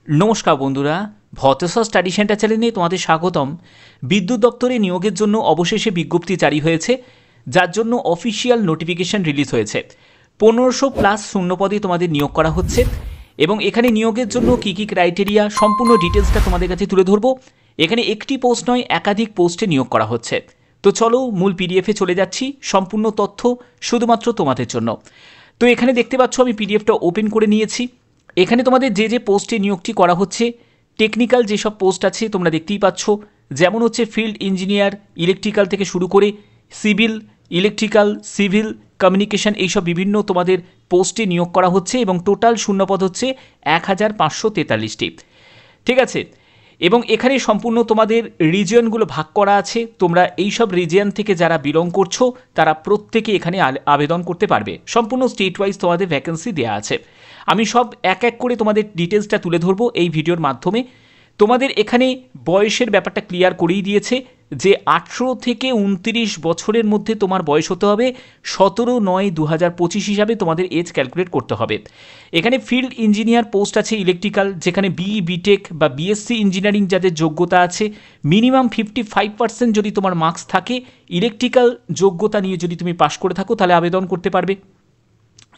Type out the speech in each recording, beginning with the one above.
নমস্কার বন্ধুরা, ভতেশ্বর study centre চ্যানেলে তোমাদের স্বাগতম। বিদ্যুৎ দপ্তরে নিয়োগের জন্য অবশেষে বিজ্ঞপ্তি জারি হয়েছে, যার জন্য অফিসিয়াল নোটিফিকেশন রিলিজ হয়েছে। 1500+ শূন্যপদে তোমাদের নিয়োগ করা হচ্ছে এবং এখানে নিয়োগের জন্য কী কী ক্রাইটেরিয়া সম্পূর্ণ ডিটেলসটা তোমাদের কাছে তুলে ধরবো। এখানে একটি পোস্ট নয়, একাধিক পোস্টে নিয়োগ করা হচ্ছে। তো চলো মূল পিডিএফে চলে যাচ্ছি, সম্পূর্ণ তথ্য শুধুমাত্র তোমাদের জন্য। তো এখানে দেখতে পাচ্ছ আমি পিডিএফটা ওপেন করে নিয়েছি। এখানে তোমাদের যে যে পোস্টে নিয়োগটি করা হচ্ছে, টেকনিক্যাল যেসব পোস্ট আছে তোমরা দেখতেই পাচ্ছ, যেমন হচ্ছে ফিল্ড ইঞ্জিনিয়ার, ইলেকট্রিক্যাল থেকে শুরু করে সিভিল, ইলেকট্রিক্যাল, সিভিল, কমিউনিকেশন, এইসব বিভিন্ন তোমাদের পোস্টে নিয়োগ করা হচ্ছে এবং টোটাল শূন্যপদ হচ্ছে 1543টি। ঠিক আছে, এবং এখানে সম্পূর্ণ তোমাদের রিজিয়নগুলো ভাগ করা আছে। তোমরা এইসব রিজিয়ন থেকে যারা বিলং করছো তারা প্রত্যেকে এখানে আবেদন করতে পারবে। সম্পূর্ণ স্টেট ওয়াইজ তোমাদের ভ্যাকেন্সি দেওয়া আছে। আমি সব এক এক করে তোমাদের ডিটেলসটা তুলে ধরবো এই ভিডিওর মাধ্যমে। তোমাদের এখানে বয়সের ব্যাপারটা ক্লিয়ার করেই দিয়েছে যে 18 থেকে 29 বছরের মধ্যে তোমার বয়স হতে হবে। 17/9/2025 হিসাবে তোমাদের এজ ক্যালকুলেট করতে হবে। এখানে ফিল্ড ইঞ্জিনিয়ার পোস্ট আছে ইলেকট্রিক্যাল, যেখানে বিই, বিটেক বা বিএসসি ইঞ্জিনিয়ারিং যাদের যোগ্যতা আছে, মিনিমাম 55% যদি তোমার মার্কস থাকে, ইলেকট্রিক্যাল যোগ্যতা নিয়ে যদি তুমি পাশ করে থাকো তাহলে আবেদন করতে পারবে।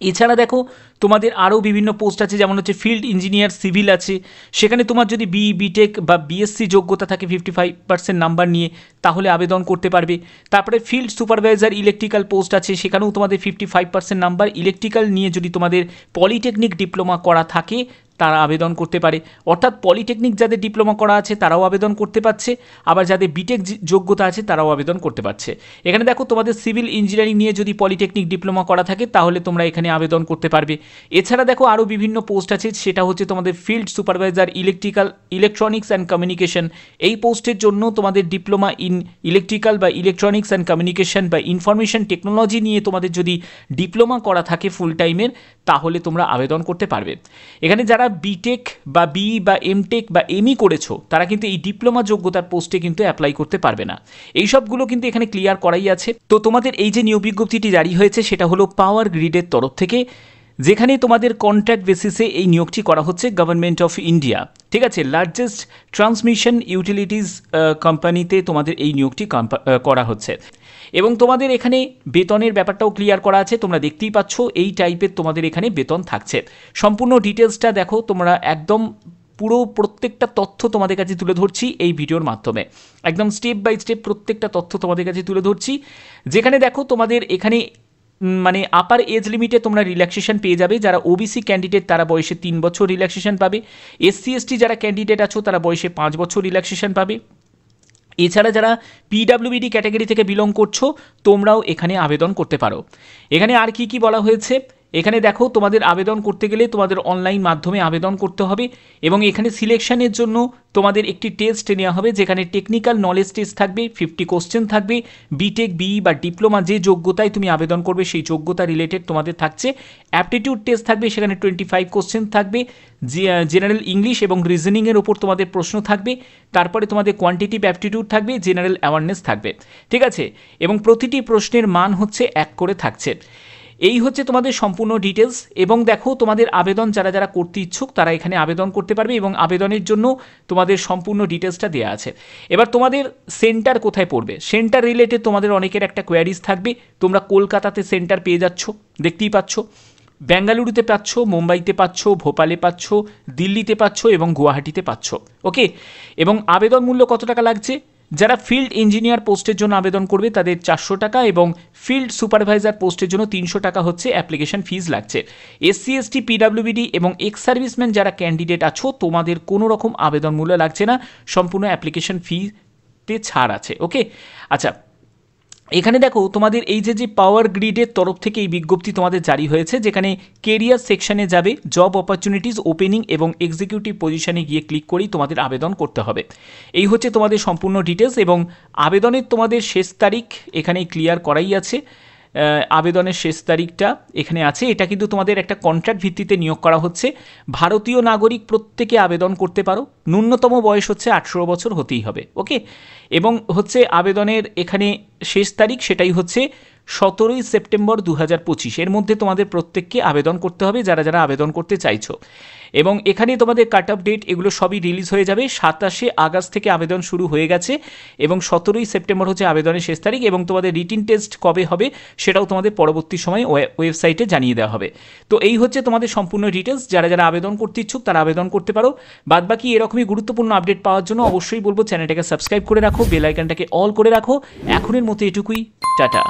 এছাড়া দেখো তোমাদের আরও বিভিন্ন পোস্ট আছে, যেমন হচ্ছে ফিল্ড ইঞ্জিনিয়ার সিভিল আছে, সেখানে তোমার যদি বিই, বিটেক বা বিএসসি যোগ্যতা থাকে 55% নাম্বার নিয়ে, তাহলে আবেদন করতে পারবে। তারপরে ফিল্ড সুপারভাইজার ইলেকট্রিক্যাল পোস্ট আছে, সেখানেও তোমাদের 55% নাম্বার, ইলেকট্রিক্যাল নিয়ে যদি তোমাদের পলিটেকনিক ডিপ্লোমা করা থাকে তারা আবেদন করতে পারে। অর্থাৎ পলিটেকনিক যাদের ডিপ্লোমা করা আছে তারাও আবেদন করতে পারছে, আবার যাদের বিটেক যোগ্যতা আছে তারাও আবেদন করতে পারছে। এখানে দেখো তোমাদের সিভিল ইঞ্জিনিয়ারিং নিয়ে যদি পলিটেকনিক ডিপ্লোমা করা থাকে তাহলে তোমরা এখানে আবেদন করতে পারবে। এছাড়া দেখো আরও বিভিন্ন পোস্ট আছে, সেটা হচ্ছে তোমাদের field supervisor electrical, electronics and communication. এই পোস্টের জন্য তোমাদের ডিপ্লোমা ইন ইলেকট্রিক্যাল বা ইলেকট্রনিক্স অ্যান্ড কমিউনিকেশন বা ইনফরমেশন টেকনোলজি নিয়ে তোমাদের যদি ডিপ্লোমা করা থাকে ফুল টাইমের, তাহলে তোমরা আবেদন করতে পারবে। এখানে যারা বিটেক বা বিই বা এমটেক বা এমই করেছো তারা কিন্তু এই ডিপ্লোমা যোগ্যতার পোস্টে কিন্তু অ্যাপ্লাই করতে পারবে না। এই সবগুলো কিন্তু এখানে ক্লিয়ার করাই আছে। তো তোমাদের এই যে নিয়োগ বিজ্ঞপ্তিটি জারি হয়েছে সেটা হলো পাওয়ার গ্রিডের তরফ থেকে, যেখানে তোমাদের কন্ট্রাক্ট বেসিসে এই নিয়োগটি করা হচ্ছে গভর্নমেন্ট অফ ইন্ডিয়া। ঠিক আছে, লার্জেস্ট ট্রান্সমিশন ইউটিলিটিস কোম্পানিতে তোমাদের এই নিয়োগটি করা হচ্ছে এবং তোমাদের এখানে বেতনের ব্যাপারটাও ক্লিয়ার করা আছে। তোমরা দেখতেই পাচ্ছ এই টাইপের তোমাদের এখানে বেতন থাকছে। সম্পূর্ণ ডিটেলসটা দেখো, তোমরা একদম পুরো প্রত্যেকটা তথ্য তোমাদের কাছে তুলে ধরছি এই ভিডিওর মাধ্যমে, একদম স্টেপ বাই স্টেপ প্রত্যেকটা তথ্য তোমাদের কাছে তুলে ধরছি। যেখানে দেখো তোমাদের এখানে মানে আপার এজ লিমিটে তোমরা রিল্যাক্সেশন পেয়ে যাবে। যারা ওবিসি ক্যান্ডিডেট তারা বয়সে 3 বছর রিল্যাক্সেশন পাবে। এসসি এসটি যারা ক্যান্ডিডেট আছো তারা বয়সে 5 বছর রিল্যাক্সেশন পাবে। এছাড়া যারা পিডাব্লিউবিডি ক্যাটাগরি থেকে বিলং করছো তোমরাও এখানে আবেদন করতে পারো। এখানে আর কি কি বলা হয়েছে, এখানে দেখো তোমাদের আবেদন করতে গেলে তোমাদের অনলাইন মাধ্যমে আবেদন করতে হবে এবং এখানে সিলেকশনের জন্য তোমাদের একটি টেস্ট নেওয়া হবে, যেখানে টেকনিক্যাল নলেজ টেস্ট থাকবে, 50 কোশ্চেন থাকবে। বিটেক, বিই বা ডিপ্লোমা যে যোগ্যতায় তুমি আবেদন করবে সেই যোগ্যতা রিলেটেড তোমাদের থাকছে। অ্যাপটিটিউড টেস্ট থাকবে, সেখানে 25 কোশ্চেন থাকবে। জেনারেল ইংলিশ এবং রিজনিংয়ের ওপর তোমাদের প্রশ্ন থাকবে। তারপরে তোমাদের কোয়ান্টিটিভ অ্যাপটিটিউড থাকবে, জেনারেল অ্যাওয়ারনেস থাকবে। ঠিক আছে, এবং প্রতিটি প্রশ্নের মান হচ্ছে 1 করে থাকছে। এই হচ্ছে তোমাদের সম্পূর্ণ ডিটেলস। এবং দেখো তোমাদের আবেদন যারা যারা করতে ইচ্ছুক তারা এখানে আবেদন করতে পারবে এবং আবেদনের জন্য তোমাদের সম্পূর্ণ ডিটেলসটা দেওয়া আছে। এবার তোমাদের সেন্টার কোথায় পড়বে, সেন্টার রিলেটেড তোমাদের অনেকের একটা কোয়ারিজ থাকবে। তোমরা কলকাতাতে সেন্টার পেয়ে যাচ্ছ, দেখতেই পাচ্ছ, বেঙ্গালুরুতে পাচ্ছ, মুম্বাইতে পাচ্ছ, ভোপালে পাচ্ছ, দিল্লিতে পাচ্ছ এবং গুয়াহাটিতে পাচ্ছ। ওকে, এবং আবেদন মূল্য কত টাকা লাগছে, যারা ফিল্ড ইঞ্জিনিয়ার পোস্টের জন্য আবেদন করবে তাদের 400 টাকা এবং ফিল্ড সুপারভাইজার পোস্টের জন্য 300 টাকা হচ্ছে অ্যাপ্লিকেশন ফিজ লাগছে। এসসি এসটি, পিডাব্লিউবিডি এবং এক্স সার্ভিসম্যান যারা ক্যান্ডিডেট আছো তোমাদের কোনো রকম আবেদন মূল্য লাগছে না, সম্পূর্ণ অ্যাপ্লিকেশন ফিতে ছাড় আছে। ওকে, আচ্ছা, এখানে দেখো তোমাদের এই যে পাওয়ার গ্রিডের তরফ থেকে এই বিজ্ঞপ্তি তোমাদের জারি হয়েছে, যেখানে কেরিয়ার সেকশনে যাবে, জব অপরচুনিটিস ওপেনিং এবং এক্সিকিউটিভ পজিশনে গিয়ে ক্লিক করেই তোমাদের আবেদন করতে হবে। এই হচ্ছে তোমাদের সম্পূর্ণ ডিটেলস এবং আবেদনের তোমাদের শেষ তারিখ এখানে ক্লিয়ার করাই আছে। আবেদনের শেষ তারিখটা এখানে আছে। এটা কিন্তু তোমাদের একটা কন্ট্রাক্ট ভিত্তিতে নিয়োগ করা হচ্ছে। ভারতীয় নাগরিক প্রত্যেকে আবেদন করতে পারো, ন্যূনতম বয়স হচ্ছে 18 বছর হতেই হবে। ওকে, এবং হচ্ছে আবেদনের এখানে শেষ তারিখ সেটাই হচ্ছে 17ই সেপ্টেম্বর 2025 এর মধ্যে তোমাদের প্রত্যেককে আবেদন করতে হবে, যারা যারা আবেদন করতে চাইছো। এবং এখানে তোমাদের কাট অফ ডেট এগুলো সবই রিলিজ হয়ে যাবে। 27শে আগস্ট থেকে আবেদন শুরু হয়ে গেছে এবং 17ই সেপ্টেম্বর হচ্ছে আবেদনের শেষ তারিখ, এবং তোমাদের রিটিন টেস্ট কবে হবে সেটাও তোমাদের পরবর্তী সময়ে ওয়েবসাইটে জানিয়ে দেওয়া হবে। তো এই হচ্ছে তোমাদের সম্পূর্ণ ডিটেলস। যারা যারা আবেদন করতে ইচ্ছুক তারা আবেদন করতে পারো। বাদবাকি এরকমই গুরুত্বপূর্ণ আপডেট পাওয়ার জন্য অবশ্যই বলবো চ্যানেলটাকে সাবস্ক্রাইব করে রাখো, বেল আইকনটাকে অল করে রাখো। এখনের মতো এটুকুই, টাটা।